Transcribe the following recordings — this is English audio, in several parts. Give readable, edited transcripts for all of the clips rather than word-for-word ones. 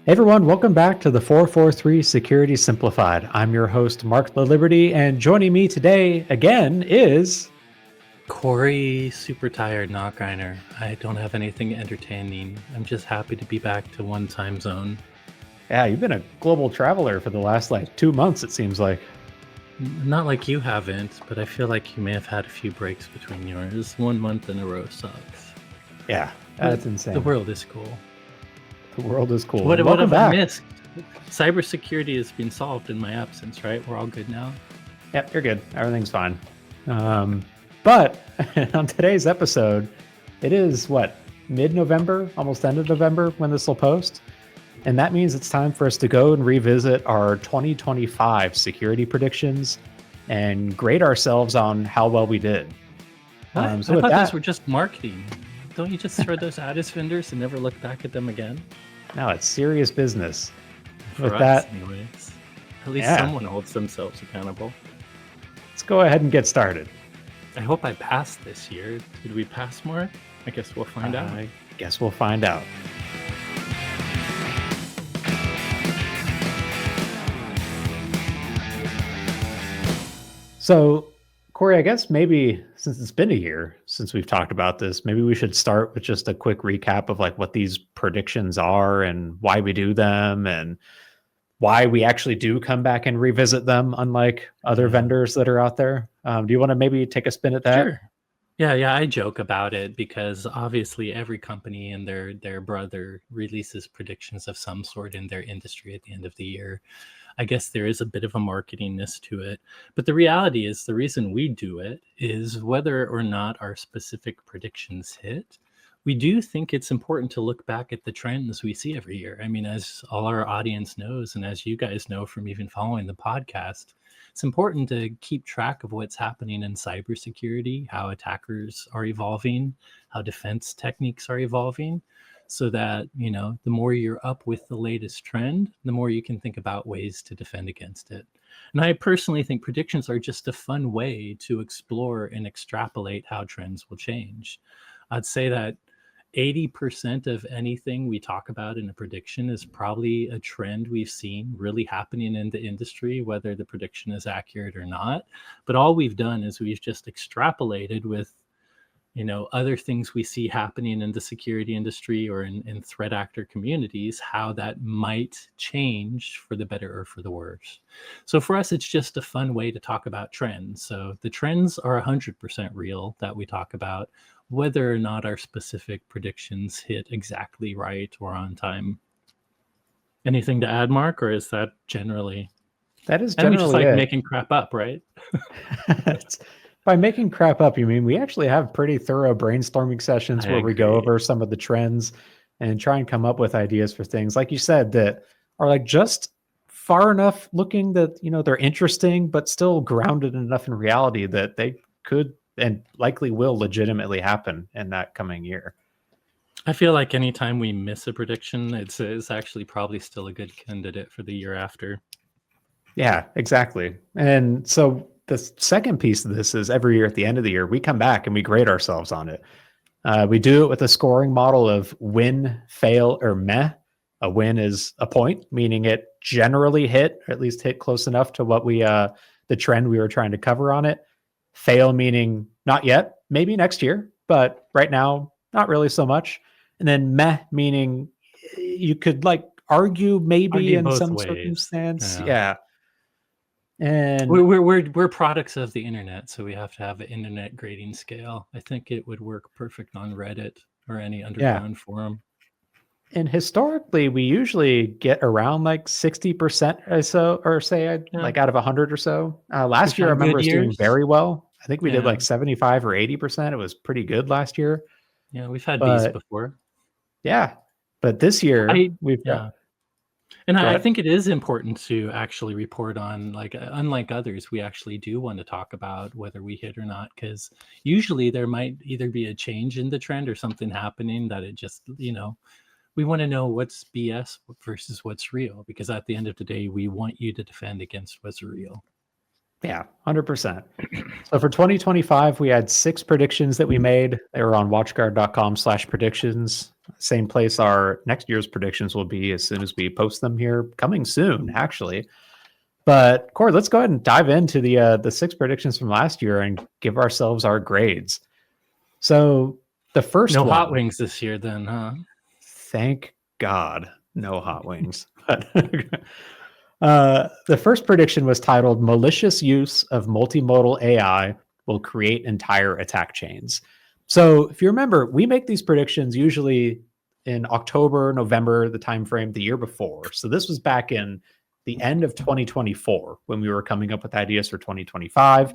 Hey everyone, welcome back to the 443 Security Simplified. I'm your host, Mark the Liberty, and joining me today again is Corey, super tired, not Griner. I don't have anything entertaining. I'm just happy to be back to one time zone. Yeah, you've been a global traveler for the last 2 months, it seems like. Not like you haven't, but I feel like you may have had a few breaks between yours. 1 month in a row sucks. Yeah, But that's insane. the world is cool. The world is cool. What Welcome have back. I missed? Cybersecurity has been solved in my absence, right? We're all good now. Yep, you're good. Everything's fine. But on today's episode, it is mid-November, almost end of November when this will post. And that means it's time for us to go and revisit our 2025 security predictions and grade ourselves on how well we did. I thought those were just marketing. Don't you just throw those out as vendors and never look back at them again? No, it's serious business. For us, anyways. At least someone holds themselves accountable. Let's go ahead and get started. I hope I passed this year. Did we pass more? I guess we'll find out. I guess we'll find out. So, Corey, I guess maybe since it's been a year since we've talked about this, maybe we should start with just a quick recap of what these predictions are and why we do them and why we actually do come back and revisit them, unlike other vendors that are out there. Do you want to maybe take a spin at that? Sure. Yeah, I joke about it because obviously every company and their brother releases predictions of some sort in their industry at the end of the year. I guess there is a bit of a marketingness to it. But the reality is the reason we do it is whether or not our specific predictions hit, we do think it's important to look back at the trends we see every year. I mean, as all our audience knows, and as you guys know from even following the podcast, it's important to keep track of what's happening in cybersecurity, how attackers are evolving, how defense techniques are evolving, so that, the more you're up with the latest trend, the more you can think about ways to defend against it. And I personally think predictions are just a fun way to explore and extrapolate how trends will change. I'd say that 80% of anything we talk about in a prediction is probably a trend we've seen really happening in the industry, whether the prediction is accurate or not. But all we've done is we've just extrapolated with other things we see happening in the security industry or in threat actor communities, how that might change for the better or for the worse. So for us, it's just a fun way to talk about trends. So the trends are 100% real that we talk about, whether or not our specific predictions hit exactly right or on time. Anything to add, Mark, or is that generally? That is generally just like making crap up, right? By making crap up, you mean we actually have pretty thorough brainstorming sessions where we go over some of the trends and try and come up with ideas for things, like you said, that are just far enough looking that, they're interesting, but still grounded enough in reality that they could and likely will legitimately happen in that coming year. I feel like anytime we miss a prediction, it's actually probably still a good candidate for the year after. Yeah, exactly. And so the second piece of this is every year at the end of the year, we come back and we grade ourselves on it. We do it with a scoring model of win, fail, or meh. A win is a point, meaning it generally hit, or at least hit close enough to what the trend we were trying to cover on it. Fail meaning not yet, maybe next year, but right now, not really so much. And then meh meaning you could argue maybe in some ways. Circumstance. Yeah. And we're products of the internet, so we have to have an internet grading scale. I think it would work perfect on Reddit or any underground forum. And historically, we usually get around 60% or so, or say out of 100 or so. Last year, I remember us doing very well. I think we did 75 or 80%. It was pretty good last year. Yeah, we've had these before. Yeah, but this year we've got. And I think it is important to actually report on, unlike others, we actually do want to talk about whether we hit or not, because usually there might either be a change in the trend or something happening that it just, we want to know what's BS versus what's real, because at the end of the day, we want you to defend against what's real. Yeah, 100%. So for 2025, we had 6 predictions that we made. They were on watchguard.com/predictions. Same place our next year's predictions will be as soon as we post them here, coming soon, actually. But Corey, let's go ahead and dive into the 6 predictions from last year and give ourselves our grades. So the first No one, hot wings this year, then, huh? thank God, no hot wings. But the first prediction was titled "Malicious Use of Multimodal AI Will Create Entire Attack Chains." So if you remember, we make these predictions usually in October, November, the time frame the year before. So this was back in the end of 2024 when we were coming up with ideas for 2025.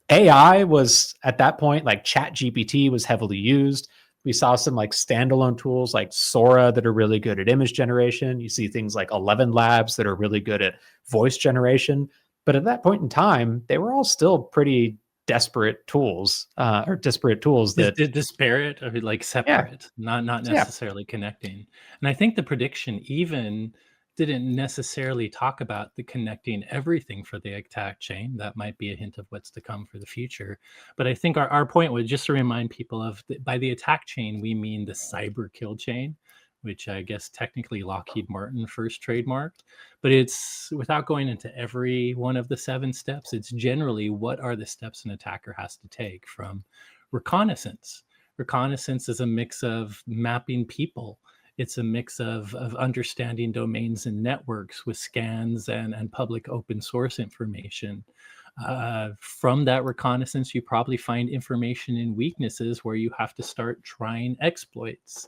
AI was at that point, like Chat GPT was heavily used. We saw some like standalone tools like Sora that are really good at image generation. You see things like 11 Labs that are really good at voice generation. But at that point in time, they were all still pretty desperate tools or disparate tools that, Disparate or like yeah, separate, not yeah, necessarily connecting. And I think the prediction even didn't necessarily talk about the connecting everything for the attack chain. That might be a hint of what's to come for the future. But I think our point was just to remind people of by the attack chain, we mean the cyber kill chain, which I guess technically Lockheed Martin first trademarked. But it's without going into every one of the 7 steps, it's generally what are the steps an attacker has to take from reconnaissance. Reconnaissance is a mix of mapping people. It's a mix of understanding domains and networks with scans and public open source information. From that reconnaissance, you probably find information and weaknesses where you have to start trying exploits.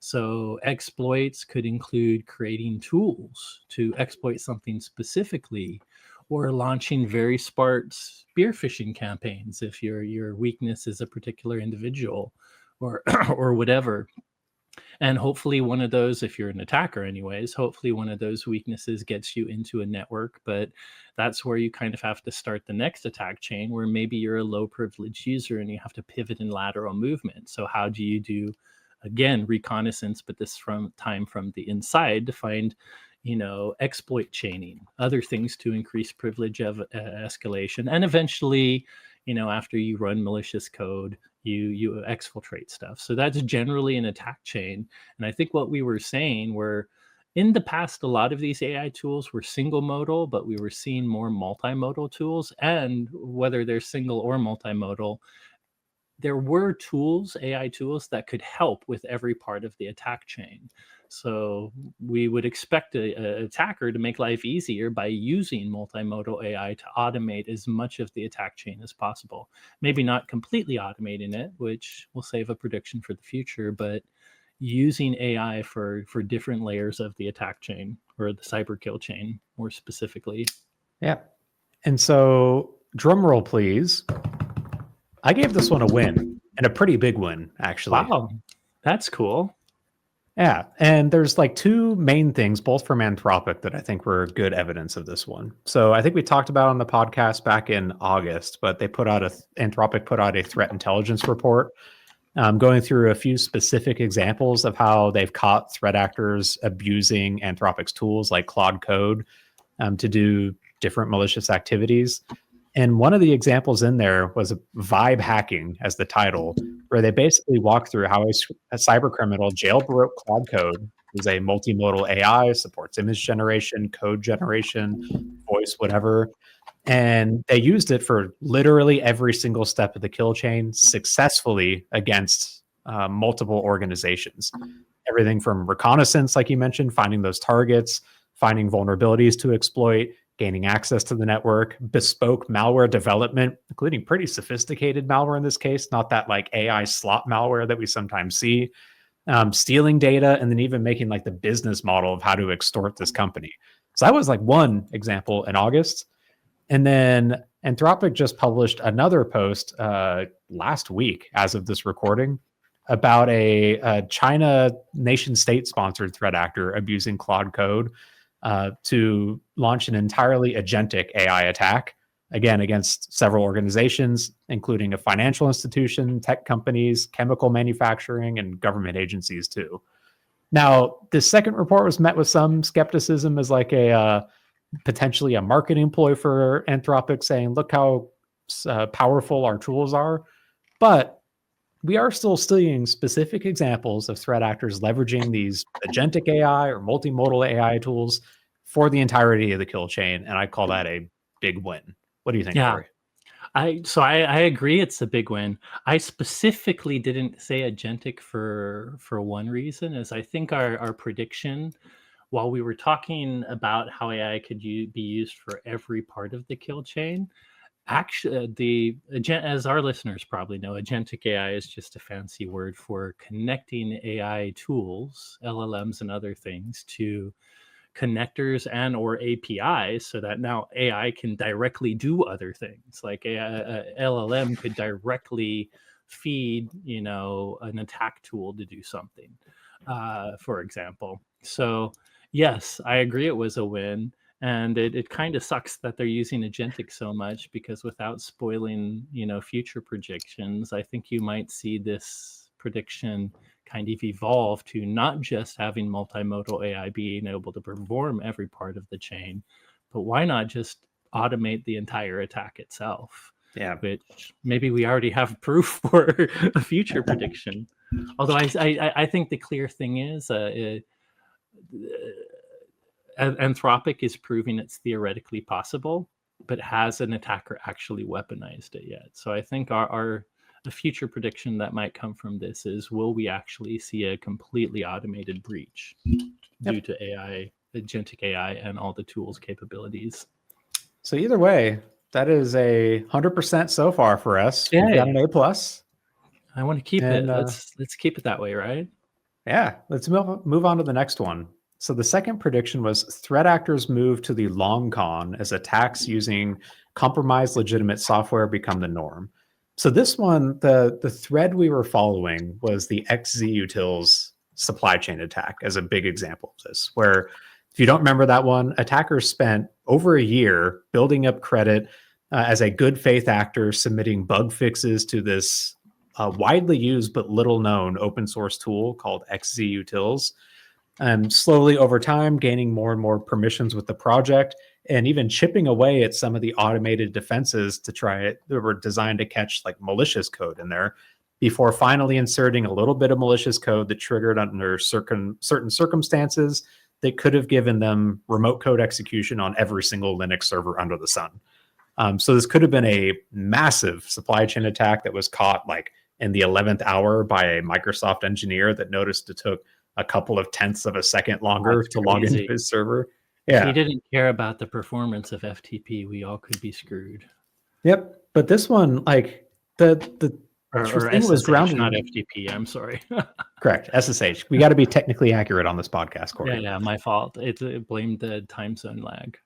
So exploits could include creating tools to exploit something specifically, or launching very smart spear phishing campaigns if your weakness is a particular individual, or or whatever. And hopefully one of those, if you're an attacker anyways, hopefully one of those weaknesses gets you into a network. But that's where you kind of have to start the next attack chain, where maybe you're a low privilege user and you have to pivot in lateral movement. So how do you do, again, reconnaissance, but this from the inside to find, exploit chaining, other things to increase privilege of escalation, and eventually, after you run malicious code, you exfiltrate stuff. So that's generally an attack chain. And I think what we were saying were, in the past, a lot of these AI tools were single modal, but we were seeing more multimodal tools. And whether they're single or multimodal, there were tools, AI tools, that could help with every part of the attack chain. So we would expect an attacker to make life easier by using multimodal AI to automate as much of the attack chain as possible. Maybe not completely automating it, which will save a prediction for the future, but using AI for different layers of the attack chain, or the cyber kill chain more specifically. yeah. And so, drum roll, please. I gave this one a win, and a pretty big win, actually. Wow, that's cool. Yeah, and there's like 2 main things, both from Anthropic, that I think were good evidence of this one. So I think we talked about on the podcast back in August, but Anthropic put out a threat intelligence report, going through a few specific examples of how they've caught threat actors abusing Anthropic's tools like Claude Code to do different malicious activities. And one of the examples in there was vibe hacking as the title, where they basically walk through how a cyber criminal jailbroke Claude Code, is a multimodal AI, supports image generation, code generation, voice, whatever. And they used it for literally every single step of the kill chain successfully against multiple organizations. Everything from reconnaissance, like you mentioned, finding those targets, finding vulnerabilities to exploit, gaining access to the network, bespoke malware development, including pretty sophisticated malware in this case, not that like AI slop malware that we sometimes see, stealing data, and then even making like the business model of how to extort this company. So that was like one example in August. And then Anthropic just published another post last week, as of this recording, about a China nation state sponsored threat actor abusing Claude Code to launch an entirely agentic AI attack, again, against several organizations, including a financial institution, tech companies, chemical manufacturing, and government agencies too. Now, this second report was met with some skepticism as like potentially a marketing ploy for Anthropic saying, look how powerful our tools are. But we are still seeing specific examples of threat actors leveraging these agentic AI or multimodal AI tools for the entirety of the kill chain. And I call that a big win. What do you think, Yeah. Corey? I agree it's a big win. I specifically didn't say agentic for one reason, is I think our prediction, while we were talking about how AI could be used for every part of the kill chain, actually as our listeners probably know, agentic AI is just a fancy word for connecting AI tools, LLMs and other things, to connectors and or APIs, so that now AI can directly do other things. Like LLM could directly feed, an attack tool to do something, for example. So yes, I agree it was a win. And it kind of sucks that they're using agentic so much, because without spoiling, future predictions, I think you might see this prediction kind of evolve to not just having multimodal AI being able to perform every part of the chain, but why not just automate the entire attack itself? Yeah. Which maybe we already have proof for a future prediction. Although I think the clear thing is, Anthropic is proving it's theoretically possible, but has an attacker actually weaponized it yet? So I think a future prediction that might come from this is, will we actually see a completely automated breach due to AI, agentic AI, and all the tools capabilities? So either way, that is 100% so far for us. We've got an A plus. I want to keep it. And Let's keep it that way, right? yeah, let's move on to the next one. So the second prediction was threat actors move to the long con as attacks using compromised legitimate software become the norm. So this one, the thread we were following was the XZUtils supply chain attack as a big example of this, where if you don't remember that one, attackers spent over a year building up credit as a good faith actor, submitting bug fixes to this widely used but little known open source tool called XZUtils, and slowly over time gaining more and more permissions with the project, and even chipping away at some of the automated defenses to try it that were designed to catch like malicious code in there, before finally inserting a little bit of malicious code that triggered under certain circumstances that could have given them remote code execution on every single Linux server under the sun. So this could have been a massive supply chain attack that was caught like in the 11th hour by a Microsoft engineer that noticed it took a couple of tenths of a second longer to log into his server. Yeah. If he didn't care about the performance of FTP, we all could be screwed. Yep. But this one, like the or thing SSH, was grounded, not FTP. I'm sorry. Correct. SSH. We got to be technically accurate on this podcast, Corey. Yeah, my fault. It blamed the time zone lag.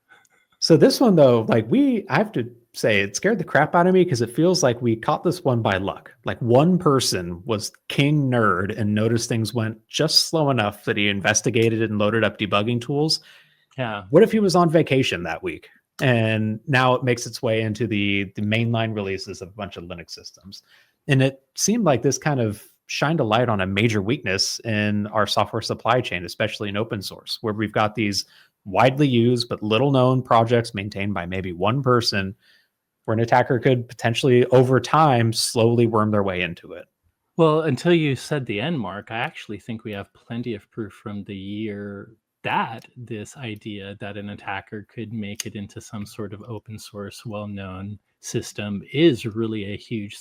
So this one though, like I have to say, it scared the crap out of me because it feels like we caught this one by luck. Like one person was king nerd and noticed things went just slow enough that he investigated and loaded up debugging tools. Yeah. What if he was on vacation that week? And now it makes its way into the mainline releases of a bunch of Linux systems. And it seemed like this kind of shined a light on a major weakness in our software supply chain, especially in open source, where we've got these widely used but little known projects maintained by maybe one person, where an attacker could potentially over time slowly worm their way into it. Well, until you said the end mark, I actually think we have plenty of proof from the year that this idea that an attacker could make it into some sort of open source, well-known system is really a huge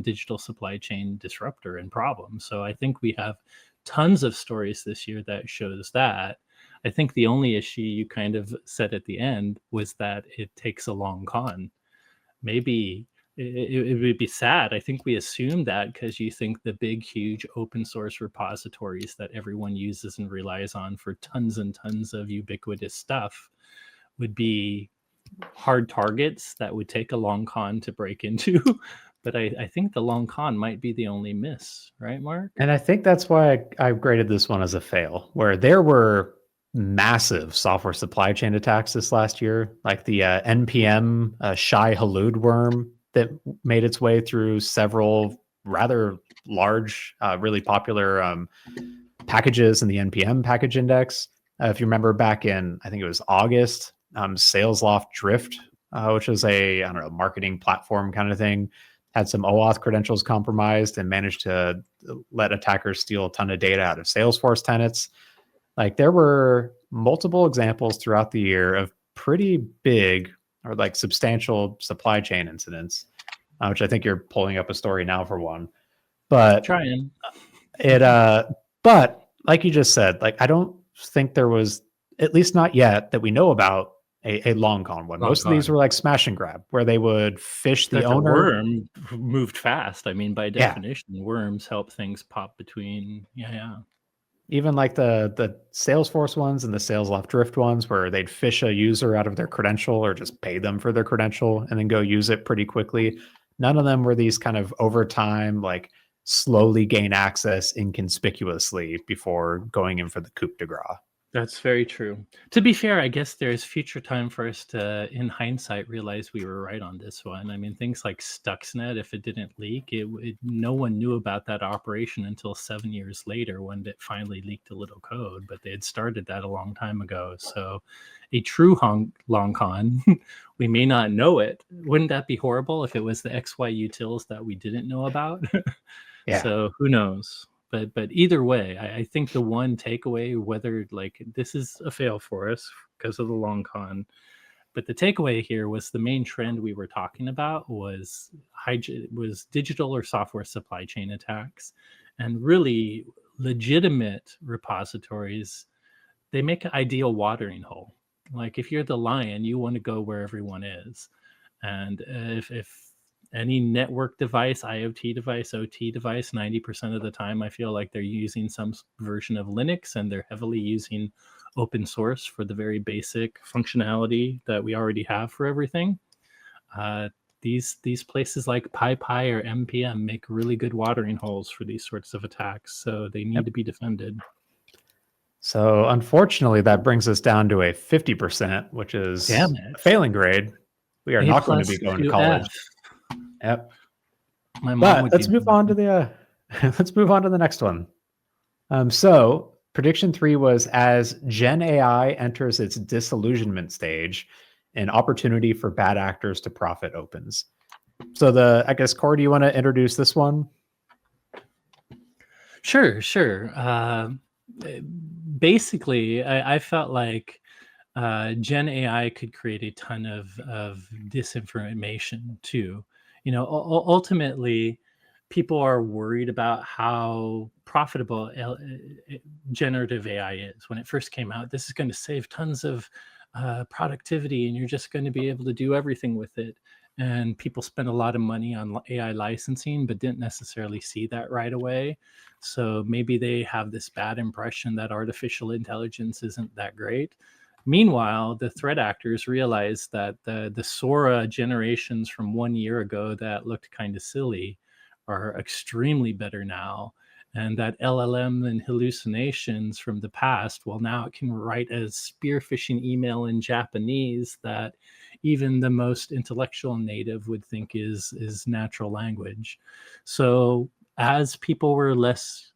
digital supply chain disruptor and problem. So I think we have tons of stories this year that shows that. I think the only issue you kind of said at the end was that it takes a long con. Maybe it would be sad. I think we assume that because you think the big, huge open source repositories that everyone uses and relies on for tons and tons of ubiquitous stuff would be hard targets that would take a long con to break into. But I think the long con might be the only miss, right, Mark? And I think that's why I graded this one as a fail, where there were massive software supply chain attacks this last year, like the NPM Shai Halud worm that made its way through several rather large, really popular packages in the NPM package index. If you remember back in, I think it was August, SalesLoft Drift, which is a, I don't know, marketing platform kind of thing, had some OAuth credentials compromised and managed to let attackers steal a ton of data out of Salesforce tenants. Like there were multiple examples throughout the year of pretty big or like substantial supply chain incidents, which I think you're pulling up a story now for one. But Trying. But like you just said, like I don't think there was, at least not yet, that we know about a long con one. Long Most of these con. were like smash and grab, where they would fish the That the owner. worm moved fast. I mean, by Yeah. definition, worms help things pop between. Yeah. Even like the Salesforce ones and the SalesLoft Drift ones, where they'd fish a user out of their credential or just pay them for their credential and then go use it pretty quickly. None of them were these kind of over time, like slowly gain access inconspicuously before going in for the coup de grace. That's very true. To be fair, I guess there's future time for us to, in hindsight, realize we were right on this one. I mean, things like Stuxnet, if it didn't leak, no one knew about that operation until 7 years later when it finally leaked a little code, but they had started that a long time ago. So a true long con, we may not know it. Wouldn't that be horrible if it was the XY utils that we didn't know about? Yeah. So who knows? But either way, I think the one takeaway, whether like this is a fail for us because of the long con, but the takeaway here was the main trend we were talking about was digital or software supply chain attacks, and really legitimate repositories. They make an ideal watering hole. Like if you're the lion, you want to go where everyone is, and if any network device, IoT device, OT device, 90% of the time, I feel like they're using some version of Linux, and they're heavily using open source for the very basic functionality that we already have for everything. These places like PyPI or NPM make really good watering holes for these sorts of attacks, so they need to be defended. So unfortunately, that brings us down to a 50%, which is a failing grade. We are not going to be going to college. Yep. But let's move on to the let's move on to the next one. So prediction 3 was, as Gen AI enters its disillusionment stage, an opportunity for bad actors to profit opens. So I guess, Corey, do you want to introduce this one? Sure. Basically, I felt like Gen AI could create a ton of disinformation too. You know, ultimately, people are worried about how profitable generative AI is. When it first came out, this is going to save tons of productivity, and you're just going to be able to do everything with it. And people spent a lot of money on AI licensing, but didn't necessarily see that right away. So maybe they have this bad impression that artificial intelligence isn't that great. Meanwhile, the threat actors realized that the Sora generations from 1 year ago that looked kind of silly are extremely better now. And that LLM and hallucinations from the past, well, now it can write a spear phishing email in Japanese that even the most intellectual native would think is natural language. So as people were less,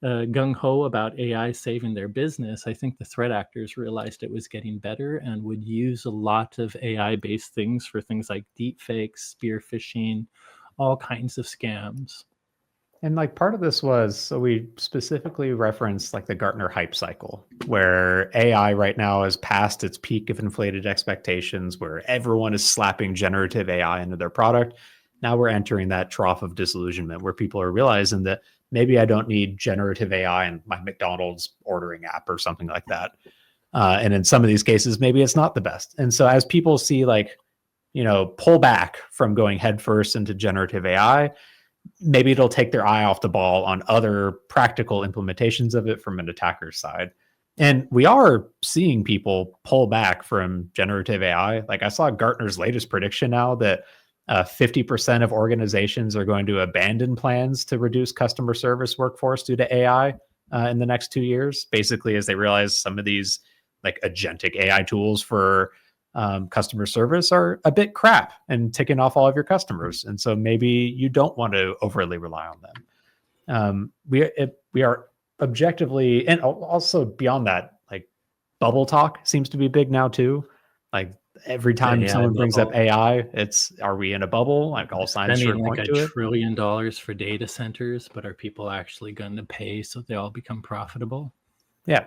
gung-ho about AI saving their business, I think the threat actors realized it was getting better and would use a lot of AI-based things for things like deepfakes, spear phishing, all kinds of scams. And like part of this was, so we specifically referenced like the Gartner hype cycle, where AI right now is past its peak of inflated expectations, where everyone is slapping generative AI into their product. Now we're entering that trough of disillusionment where people are realizing that maybe I don't need generative AI in my McDonald's ordering app or something like that. And in some of these cases, maybe it's not the best. And so as people see pull back from going headfirst into generative AI, maybe it'll take their eye off the ball on other practical implementations of it from an attacker's side. And we are seeing people pull back from generative AI. Like I saw Gartner's latest prediction now that 50% of organizations are going to abandon plans to reduce customer service workforce due to AI in the next 2 years, basically as they realize some of these like agentic AI tools for customer service are a bit crap and ticking off all of your customers. And so maybe you don't want to overly rely on them. We are objectively, and also beyond that, like bubble talk seems to be big now too. Like every The time AI someone brings up bubble. AI, it's, are we in a bubble? Like all signs Spending sort of like point $1 to it. trillion for data centers, but are people actually going to pay so they all become profitable? Yeah.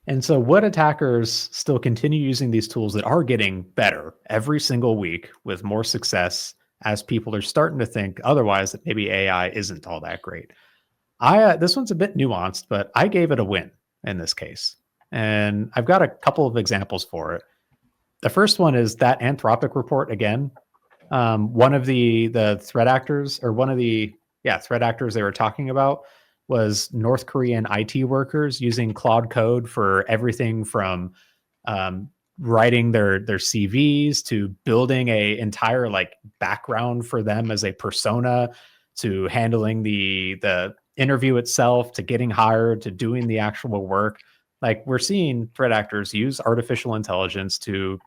And so, would attackers still continue using these tools that are getting better every single week with more success as people are starting to think otherwise that maybe AI isn't all that great? This one's a bit nuanced, but I gave it a win in this case, and I've got a couple of examples for it. The first one is that Anthropic report again. One of the threat actors, or one of the threat actors they were talking about, was North Korean IT workers using Claude Code for everything from um, writing their CVs to building a entire like background for them as a persona, to handling the interview itself, to getting hired, to doing the actual work. Like we're seeing threat actors use artificial intelligence to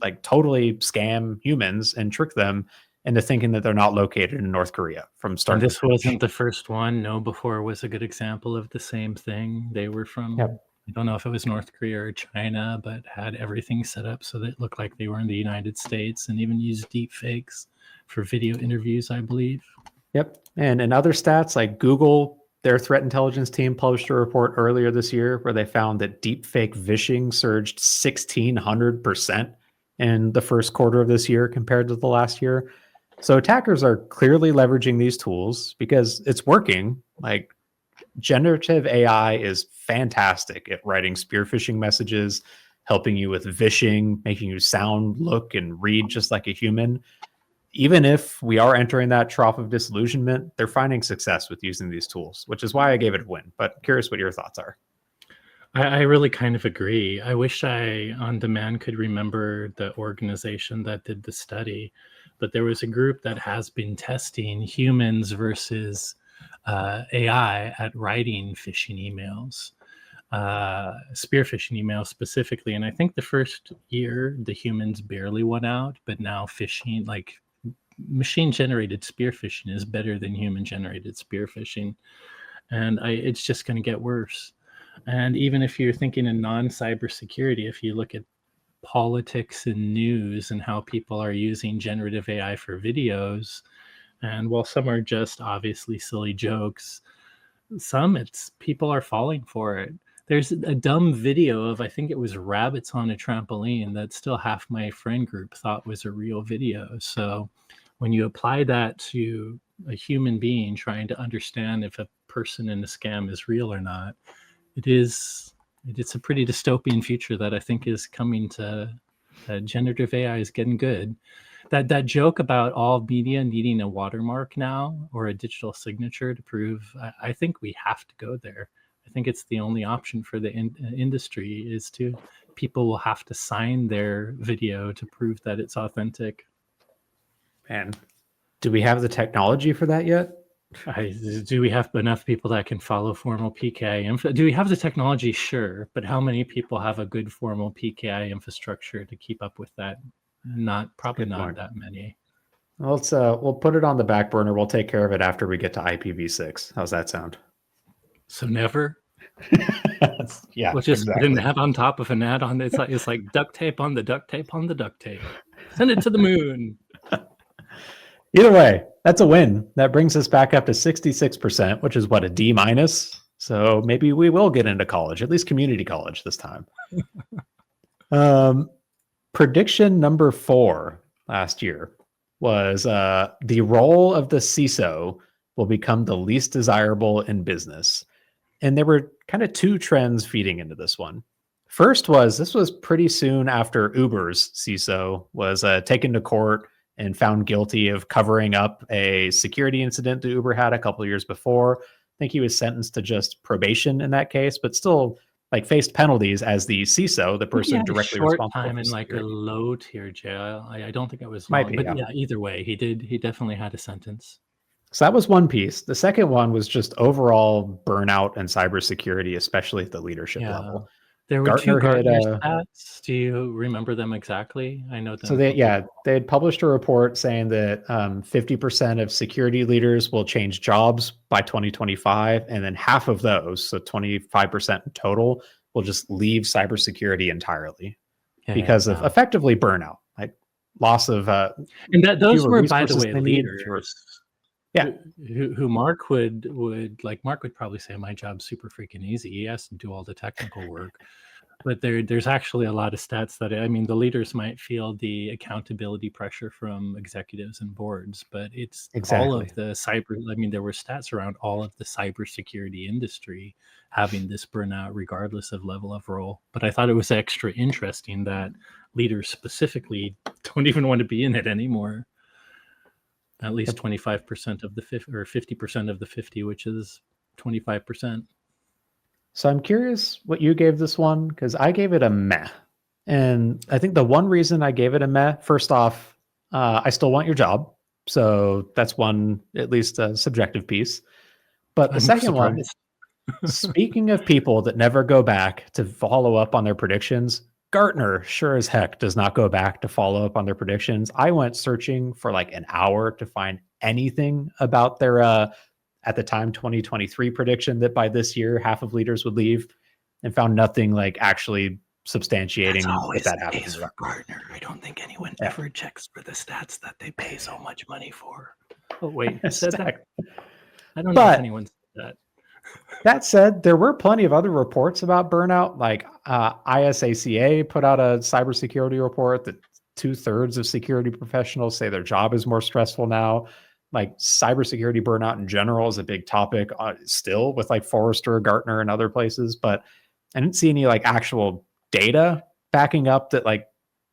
like totally scam humans and trick them into thinking that they're not located in North Korea from And start to this finish. wasn't the first one. No, before was a good example of the same thing. They were from, Yep. I don't know if it was North Korea or China, but had everything set up so that it looked like they were in the United States, and even used deep fakes for video interviews, I believe. Yep. And in other stats, like Google, their threat intelligence team published a report earlier this year where they found that deepfake vishing surged 1,600% in the first quarter of this year compared to the last year. So attackers are clearly leveraging these tools because it's working. Like generative AI is fantastic at writing spear phishing messages, helping you with vishing, making you sound, look, and read just like a human. Even if we are entering that trough of disillusionment, they're finding success with using these tools, which is why I gave it a win. But curious what your thoughts are. I really kind of agree. I wish I, on demand, could remember the organization that did the study, but there was a group that has been testing humans versus AI at writing phishing emails, spear phishing emails specifically. And I think the first year the humans barely won out, but now phishing, like machine generated spear phishing, is better than human generated spear phishing. And it's just going to get worse. And even if you're thinking in non-cybersecurity, if you look at politics and news and how people are using generative AI for videos, and while some are just obviously silly jokes, some it's people are falling for it. There's a dumb video of, I think it was rabbits on a trampoline, that still half my friend group thought was a real video. So when you apply that to a human being trying to understand if a person in a scam is real or not, it's a pretty dystopian future that I think is coming to. Generative AI is getting good. That joke about all media needing a watermark now, or a digital signature to prove, I think we have to go there. I think it's the only option for the industry, is to, people will have to sign their video to prove that it's authentic. And do we have the technology for that yet? Do we have enough people that can follow formal PKI? Do we have the technology? Sure, but how many people have a good formal PKI infrastructure to keep up with that? Probably Good not point. that many. Well, we'll put it on the back burner. We'll take care of it after we get to IPv6. How's that sound? So never. Yeah, We'll just put an exactly. ad on top of an ad on. It's like duct tape on the duct tape on the duct tape. Send it to the moon. Either way, that's a win. That brings us back up to 66%, which is what, a D minus? So maybe we will get into college, at least community college this time. Prediction number 4 last year was the role of the CISO will become the least desirable in business. And there were kind of two trends feeding into this one. First was, this was pretty soon after Uber's CISO was taken to court and found guilty of covering up a security incident that Uber had a couple of years before. I think he was sentenced to just probation in that case, but still like faced penalties as the CISO, the I think he person had a directly short responsible time for in like a security. low tier jail. I don't think it was Might long, be, but yeah. yeah, either way, he definitely had a sentence. So that was one piece. The second one was just overall burnout and cybersecurity, especially at the leadership Yeah. level. There were two Gartner had Gartner stats. Do you remember them exactly? I know so them they from yeah before. they had published a report saying that 50% of security leaders will change jobs by 2025, and then half of those, so 25% in total, will just leave cybersecurity entirely because of Yeah. effectively burnout, like loss of And that those fewer were, by the resources way, they need, fewer. leaders Yeah, who Mark would like. Mark would probably say my job's super freaking easy. He has to do all the technical work. But there's actually a lot of stats that, I mean, the leaders might feel the accountability pressure from executives and boards, but it's all exactly. of the cyber. I mean, there were stats around all of the cybersecurity industry having this burnout, regardless of level of role. But I thought it was extra interesting that leaders specifically don't even want to be in it anymore. At least 25% of the 50, or 50% of the 50, which is 25%. So I'm curious what you gave this one because I gave it a meh. And I think the one reason I gave it a meh, first off, I still want your job. So that's one, at least a subjective piece. But the I'm second one, surprised. speaking of people that never go back to follow up on their predictions, Gartner sure as heck does not go back to follow up on their predictions. I went searching for like an hour to find anything about their at the time 2023 prediction that by this year half of leaders would leave, and found nothing like actually That's substantiating always if that the happens case or for not. Gartner. I don't think anyone Yeah. ever checks for the stats that they pay so much money for. Oh, wait, who said that? Exactly. I don't know if But anyone said that. that said, there were plenty of other reports about burnout. Like ISACA put out a cybersecurity report that 2/3 of security professionals say their job is more stressful now. Like cybersecurity burnout in general is a big topic still with like Forrester, Gartner, and other places. But I didn't see any like actual data backing up that like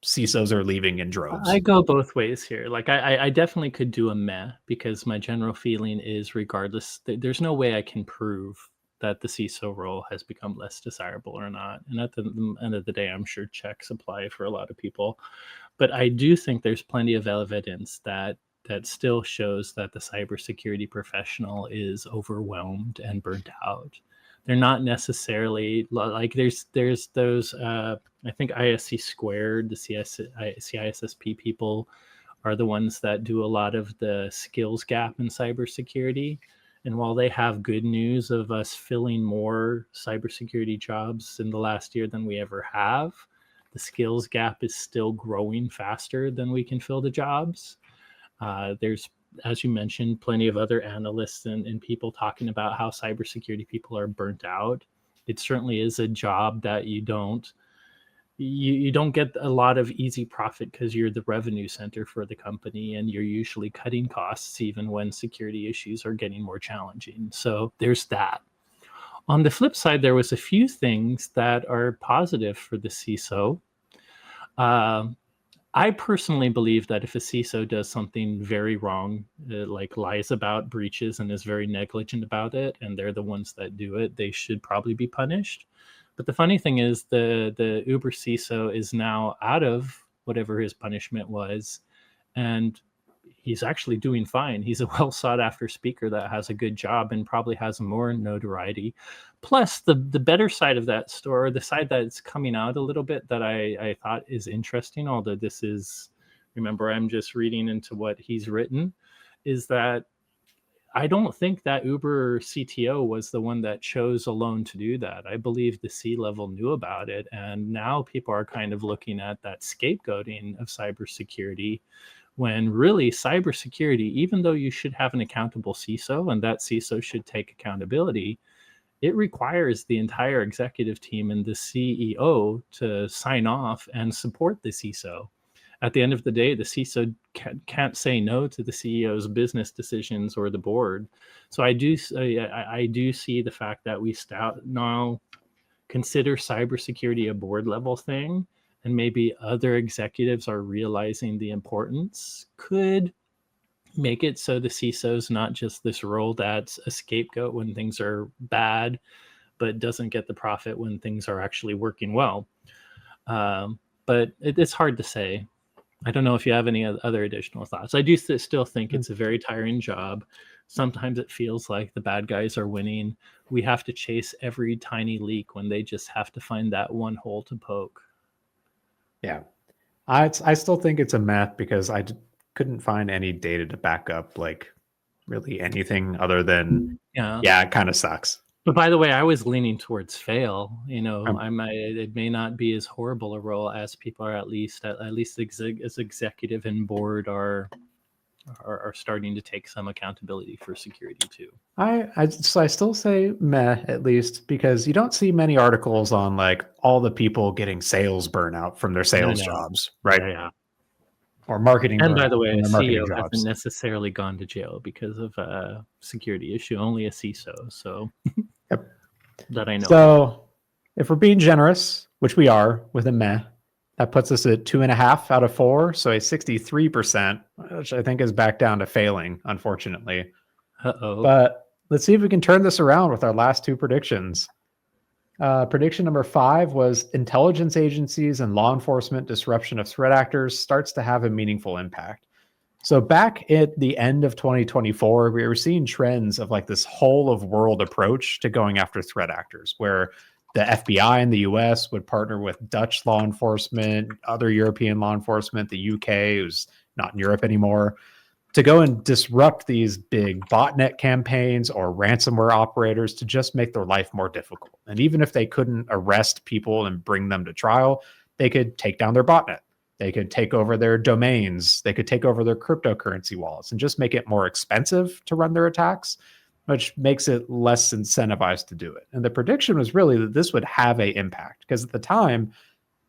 CISOs are leaving in droves. I go both ways here. Like I definitely could do a meh because my general feeling is regardless, there's no way I can prove that the CISO role has become less desirable or not. And at the end of the day, I'm sure checks apply for a lot of people. But I do think there's plenty of evidence that still shows that the cybersecurity professional is overwhelmed and burnt out. They're not necessarily like there's those I think ISC squared, the CISSP people are the ones that do a lot of the skills gap in cybersecurity. And while they have good news of us filling more cybersecurity jobs in the last year than we ever have, the skills gap is still growing faster than we can fill the jobs. There's, as you mentioned, plenty of other analysts and people talking about how cybersecurity people are burnt out. It certainly is a job that you don't get a lot of easy profit because you're the revenue center for the company and you're usually cutting costs even when security issues are getting more challenging. So there's that. On the flip side, there was a few things that are positive for the CISO. I personally believe that if a CISO does something very wrong, like lies about breaches and is very negligent about it, and they're the ones that do it, they should probably be punished. But the funny thing is, the Uber CISO is now out of whatever his punishment was, and he's actually doing fine. He's a well sought after speaker that has a good job and probably has more notoriety. Plus, the better side of that story, the side that's coming out a little bit that I thought is interesting, although this is, remember, I'm just reading into what he's written, is that I don't think that Uber CTO was the one that chose alone to do that. I believe the C level knew about it. And now people are kind of looking at that scapegoating of cybersecurity when really cybersecurity, even though you should have an accountable CISO and that CISO should take accountability, it requires the entire executive team and the CEO to sign off and support the CISO. At the end of the day, the CISO can't say no to the CEO's business decisions or the board. So I do see the fact that we now consider cybersecurity a board level thing, and maybe other executives are realizing the importance, could make it so the CISO's not just this role that's a scapegoat when things are bad, but doesn't get the profit when things are actually working well. But it's hard to say. I don't know if you have any other additional thoughts. I do still think it's a very tiring job. Sometimes it feels like the bad guys are winning. We have to chase every tiny leak when they just have to find that one hole to poke. Yeah. I still think it's a meth because couldn't find any data to back up like really anything other than, Yeah. yeah, it kind of sucks. But by the way, I was leaning towards fail. Um, It may not be as horrible a role as people are, at least as executive and board are starting to take some accountability for security too. so I still say meh, at least, because you don't see many articles on like all the people getting sales burnout from their No, sales no. jobs, right? Yeah. Or marketing And by the burnout way, from a their marketing CEO hasn't jobs. necessarily gone to jail because of a security issue, only a CISO, so Yep. that I know of. So if we're being generous, which we are with a meh, that puts us at 2.5 out of 4. So a 63%, which I think is back down to failing, unfortunately. Uh-oh. But let's see if we can turn this around with our last two predictions. Prediction number 5 was intelligence agencies and law enforcement disruption of threat actors starts to have a meaningful impact. So back at the end of 2024, we were seeing trends of like this whole of world approach to going after threat actors, where the FBI in the US would partner with Dutch law enforcement, other European law enforcement, the UK, who's not in Europe anymore, to go and disrupt these big botnet campaigns or ransomware operators to just make their life more difficult. And even if they couldn't arrest people and bring them to trial, they could take down their botnet. They could take over their domains. They could take over their cryptocurrency wallets and just make it more expensive to run their attacks, which makes it less incentivized to do it. And the prediction was really that this would have an impact because at the time,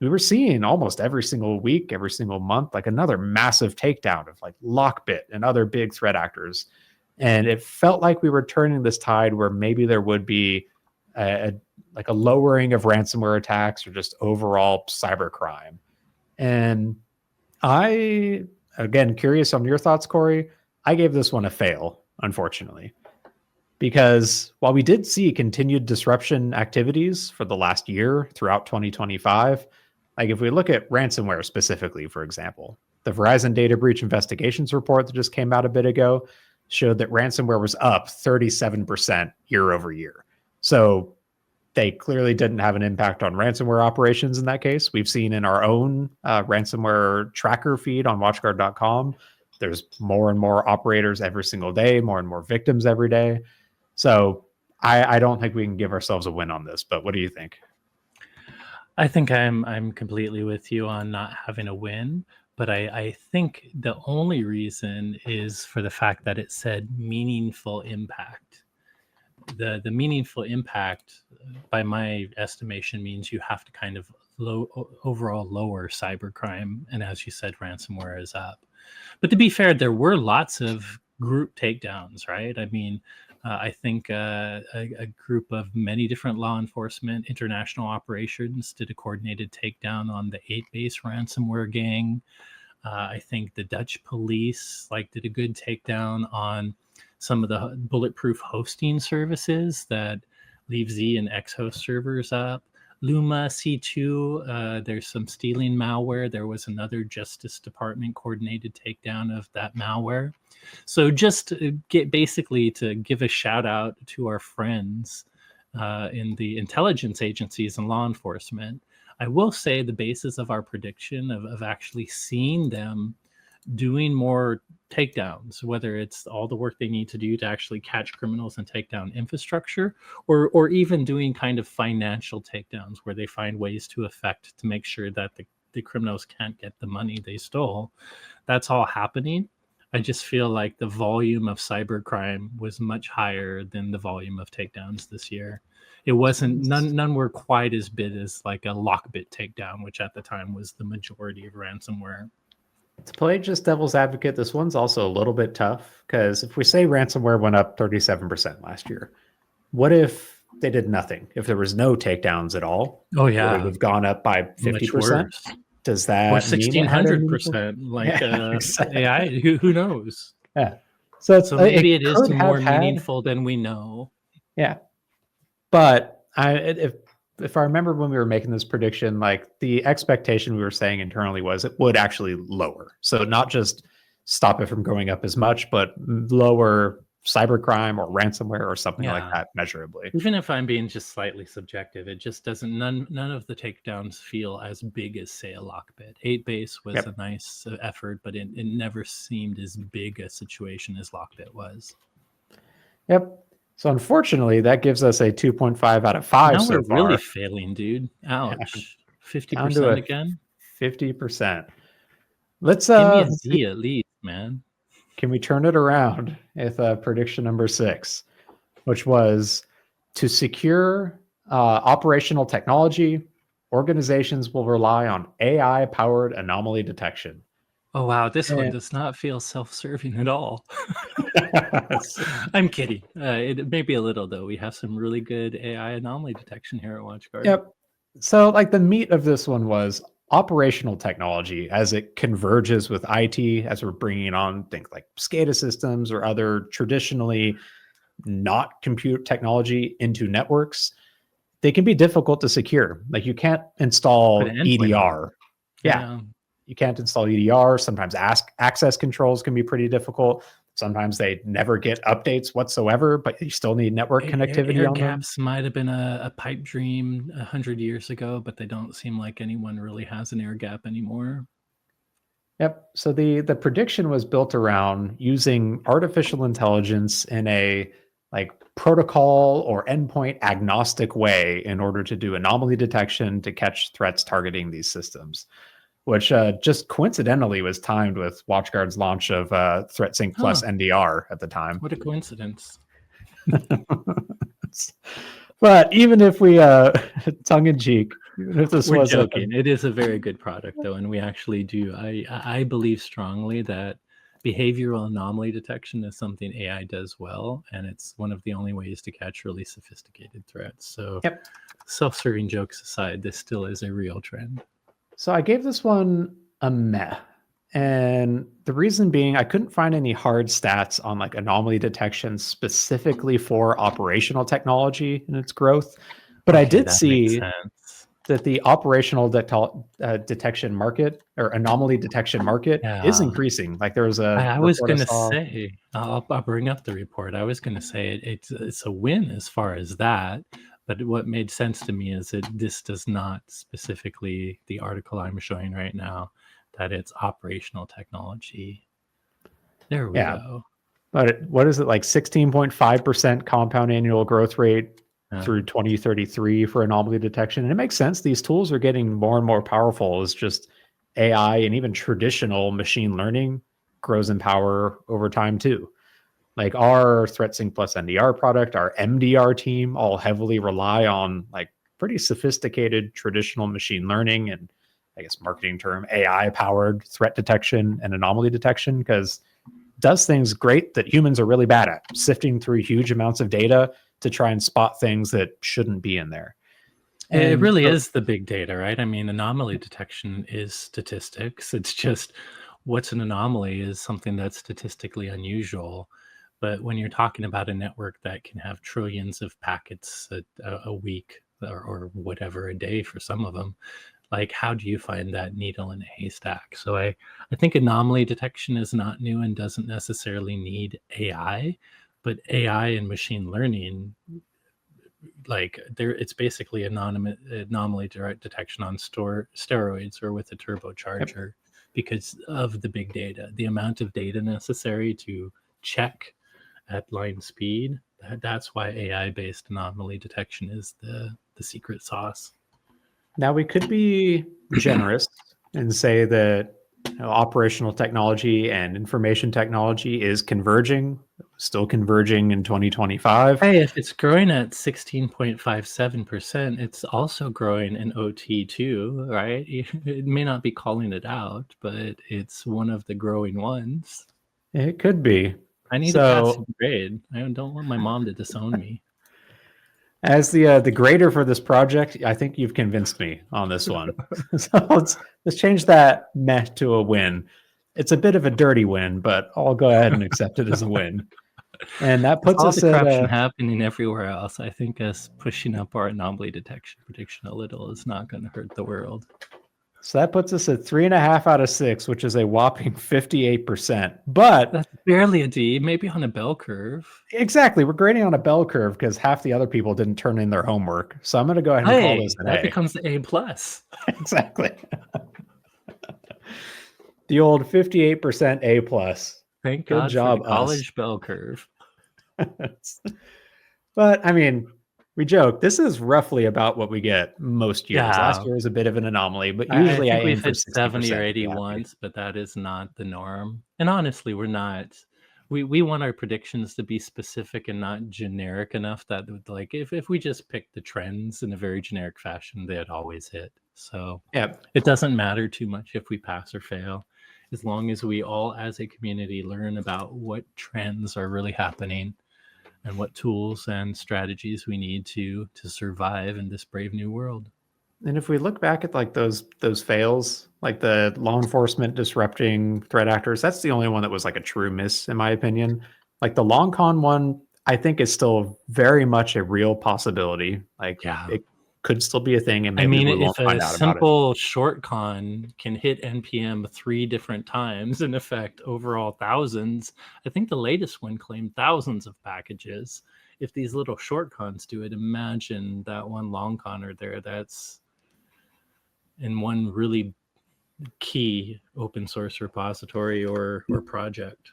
we were seeing almost every single week, every single month, like another massive takedown of like Lockbit and other big threat actors. And it felt like we were turning this tide where maybe there would be like a lowering of ransomware attacks or just overall cybercrime. And I, again, curious on your thoughts, Corey. I gave this one a fail, unfortunately, because while we did see continued disruption activities for the last year throughout 2025, like if we look at ransomware specifically, for example, the Verizon data breach investigations report that just came out a bit ago showed that ransomware was up 37% year over year. So they clearly didn't have an impact on ransomware operations in that case. We've seen in our own ransomware tracker feed on watchguard.com, there's more and more operators every single day, more and more victims every day. So I don't think we can give ourselves a win on this, but what do you think? I think I'm completely with you on not having a win, but I think the only reason is for the fact that it said meaningful impact. The meaningful impact, by my estimation, means you have to kind of overall lower cybercrime, and as you said, ransomware is up. But to be fair, there were lots of group takedowns, right? I mean, I think a group of many different law enforcement international operations did a coordinated takedown on the 8-base ransomware gang. I think the Dutch police did a good takedown on some of the bulletproof hosting services that leave Z and Xhost servers up. Luma C2, there's some stealing malware. There was another Justice Department coordinated takedown of that malware. So just basically to give a shout out to our friends in the intelligence agencies and law enforcement, I will say the basis of our prediction of actually seeing them doing more takedowns, whether it's all the work they need to do to actually catch criminals and take down infrastructure, or even doing kind of financial takedowns where they find ways to make sure that the criminals can't get the money they stole. That's all happening. I just feel like the volume of cybercrime was much higher than the volume of takedowns this year. It wasn't none were quite as big as like a Lockbit takedown, which at the time was the majority of ransomware. To play just devil's advocate, this one's also a little bit tough because if we say ransomware went up 37% last year, what if they did nothing? If there was no takedowns at all, Oh would it yeah, have gone up by much 50%? worse. Does Or that mean it had a meaningful? 1600%, Yeah, exactly. AI, who knows? Yeah. So So maybe it it is could have more had, meaningful than we know. yeah. But if I remember when we were making this prediction, like the expectation we were saying internally was it would actually lower. So not just stop it from going up as much, but lower cybercrime or ransomware or something like Yeah. that measurably. Even if I'm being just slightly subjective, it just doesn't, none of the takedowns feel as big as, say, a Lockbit. 8-base was a Yep. nice effort, but it never seemed as big a situation as Lockbit was. Yep. So unfortunately, that gives us a 2.5 out of 5 Now so we're really far. failing, dude. Ouch. Down to 50% a again? 50%. Let's Give me a see. D at least, man. Can we turn it around with prediction number 6, which was to secure operational technology, organizations will rely on AI-powered anomaly detection. Oh, wow. This one And does not feel self-serving at all. I'm kidding. It may be a little, though. We have some really good AI anomaly detection here at WatchGuard. Yep. So, like, the meat of this one was operational technology as it converges with IT, as we're bringing on things like SCADA systems or other traditionally not compute technology into networks. They can be difficult to secure. Like, you can't Put install an endpoint on them. EDR. Yeah, Yeah. you can't install EDR. Sometimes access controls can be pretty difficult. Sometimes they never get updates whatsoever, but you still need network connectivity Air on them. gaps might have been a pipe dream 100 years ago, but they don't seem like anyone really has an air gap anymore. Yep. So the prediction was built around using artificial intelligence in a like protocol or endpoint agnostic way in order to do anomaly detection to catch threats targeting these systems, which just coincidentally was timed with WatchGuard's launch of ThreatSync Huh. plus NDR at the time. What a coincidence. But even if we tongue in cheek, even if this We're was a joking. It is a very good product, though, and we actually do. I believe strongly that behavioral anomaly detection is something AI does well, and it's one of the only ways to catch really sophisticated threats. So, yep. self-serving jokes aside, this still is a real trend. So I gave this one a meh. And the reason being, I couldn't find any hard stats on like anomaly detection specifically for operational technology and its growth. But I Okay, did that makes see sense. that the operational detection market or anomaly detection market is Yeah. increasing. Like there was a I was report I gonna saw. say, I'll bring up the report. I was gonna say it's a win as far as that, but what made sense to me is that this does not specifically the article I'm showing right now, that it's operational technology. There we Yeah. go. But what is it like 16.5% compound annual growth rate through 2033 for anomaly detection? And it makes sense. These tools are getting more and more powerful as just AI and even traditional machine learning grows in power over time too. Like our ThreatSync plus NDR product, our MDR team all heavily rely on like pretty sophisticated traditional machine learning and I guess marketing term AI powered threat detection and anomaly detection because does things great that humans are really bad at, sifting through huge amounts of data to try and spot things that shouldn't be in there. It And really so, is the big data, right? I mean, anomaly detection is statistics. It's just what's an anomaly is something that's statistically unusual. But when you're talking about a network that can have trillions of packets a week or whatever a day for some of them, like how do you find that needle in a haystack? So I think anomaly detection is not new and doesn't necessarily need AI, but AI and machine learning like there it's basically anomaly direct detection on steroids or with a yep. turbocharger because of the big data, the amount of data necessary to check at line speed. That's why AI based anomaly detection is the secret sauce. Now we could be generous and say that operational technology and information technology is converging, still converging in 2025. Hey, if it's growing at 16.57%, it's also growing in OT too, right? It may not be calling it out, but it's one of the growing ones. It could be. I need a So passing grade. I don't want my mom to disown me. as the grader for this project, I think you've convinced me on this one. So let's change that meh to a win. It's a bit of a dirty win, but I'll go ahead and accept it as a win. And that With puts all the us at corruption happening everywhere else, I think us pushing up our anomaly detection prediction a little is not going to hurt the world. so that puts us at 3.5 out of 6, which is a whopping 58%. But That's barely a D, maybe on a bell curve. exactly, we're grading on a bell curve because half the other people didn't turn in their homework. So I'm going to go ahead and call this Hey, an that A. becomes the A plus. Exactly. The old 58% A plus. Thank Good God for the job, us. college bell curve. But I mean, we joke. This is roughly about what we get most years. Last Yeah. year was a bit of an anomaly, but I usually I think aim we've for hit 70 or 60% to be 80 happy. once, but that is not the norm. And honestly, we're not. We want our predictions to be specific and not generic enough that would, like, if we just pick the trends in a very generic fashion, they'd always hit. So Yeah. it doesn't matter too much if we pass or fail, as long as we all as a community learn about what trends are really happening and what tools and strategies we need to survive in this brave new world. And if we look back at like those fails, like the law enforcement disrupting threat actors, that's the only one that was like a true miss, in my opinion. Like the long con one, I think is still very much a real possibility. Like Yeah. it could still be a thing, and I maybe mean, we won't if a find out about it. simple short con can hit NPM 3 different times and affect overall thousands, I think the latest one claimed thousands of packages. If these little short cons do it, imagine that one long conner there that's in one really key open source repository or project.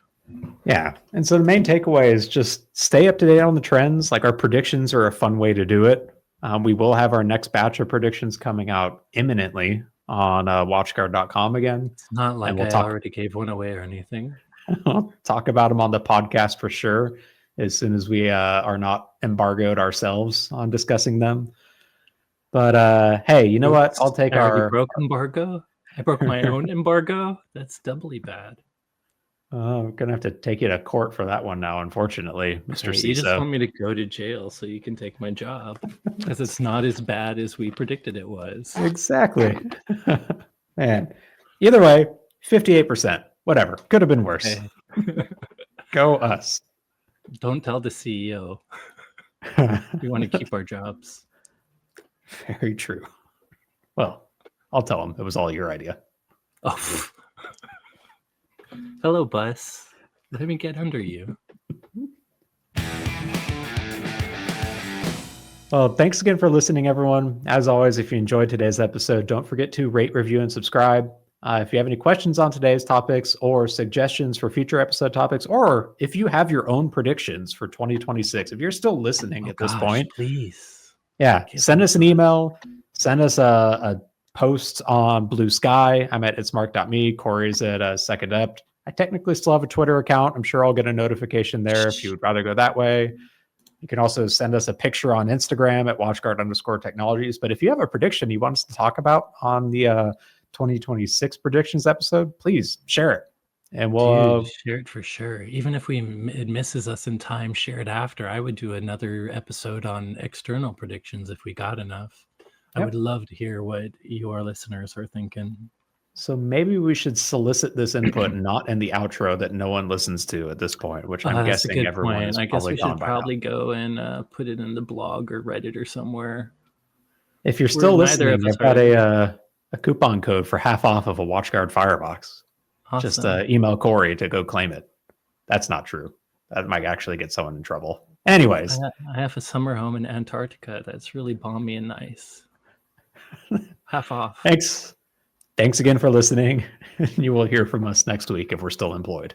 Yeah. And so the main takeaway is just stay up to date on the trends. Like our predictions are a fun way to do it. We will have our next batch of predictions coming out imminently on watchguard.com again. It's not And like we'll I talk already gave one away or anything. we'll talk about them on the podcast for sure as soon as we are not embargoed ourselves on discussing them. But hey, you know what? I'll Oops, take I already our broke embargo. I broke my own embargo. That's doubly bad. I'm gonna have to take you to court for that one now, unfortunately, Mr. Right, you just CISO. want me to go to jail so you can take my job, because it's not as bad as we predicted it was. Exactly. Man. Either way, 58%. Whatever. Could have been worse. Hey, Go us. don't tell the CEO. We want to keep our jobs. Very true. Well, I'll tell him it was all your idea. Oh, hello, bus. Let me get under you. Well, thanks again for listening, everyone. As always, if you enjoyed today's episode, don't forget to rate, review, and subscribe. If you have any questions on today's topics or suggestions for future episode topics, or if you have your own predictions for 2026, if you're still listening Oh at this gosh, point, please. yeah, Give send them us an to us. email, send us a post on Blue Sky. I'm at itsmark.me. Corey's at Second Adept. I technically still have a Twitter account. I'm sure I'll get a notification there if you would rather go that way. You can also send us a picture on Instagram at watchguard_technologies. But if you have a prediction you want us to talk about on the 2026 predictions episode, please share it. And Dude, we'll, share it for sure. Even if it misses us in time, share it after. I would do another episode on external predictions if we got enough. I would love to hear what your listeners are thinking. so maybe we should solicit this input not in the outro that no one listens to at this point, which I'm That's a guessing good everyone point. is I guess probably we gone should by now. probably go and put it in the blog or Reddit or somewhere. If you're Where still neither of listening, us I've are. got a coupon code for half off of a WatchGuard Firebox. Just Awesome. email Corey to go claim it. That's not true. That might actually get someone in trouble. Anyways, I have a summer home in Antarctica that's really balmy and nice. Half off. thanks again for listening. You will hear from us next week if we're still employed.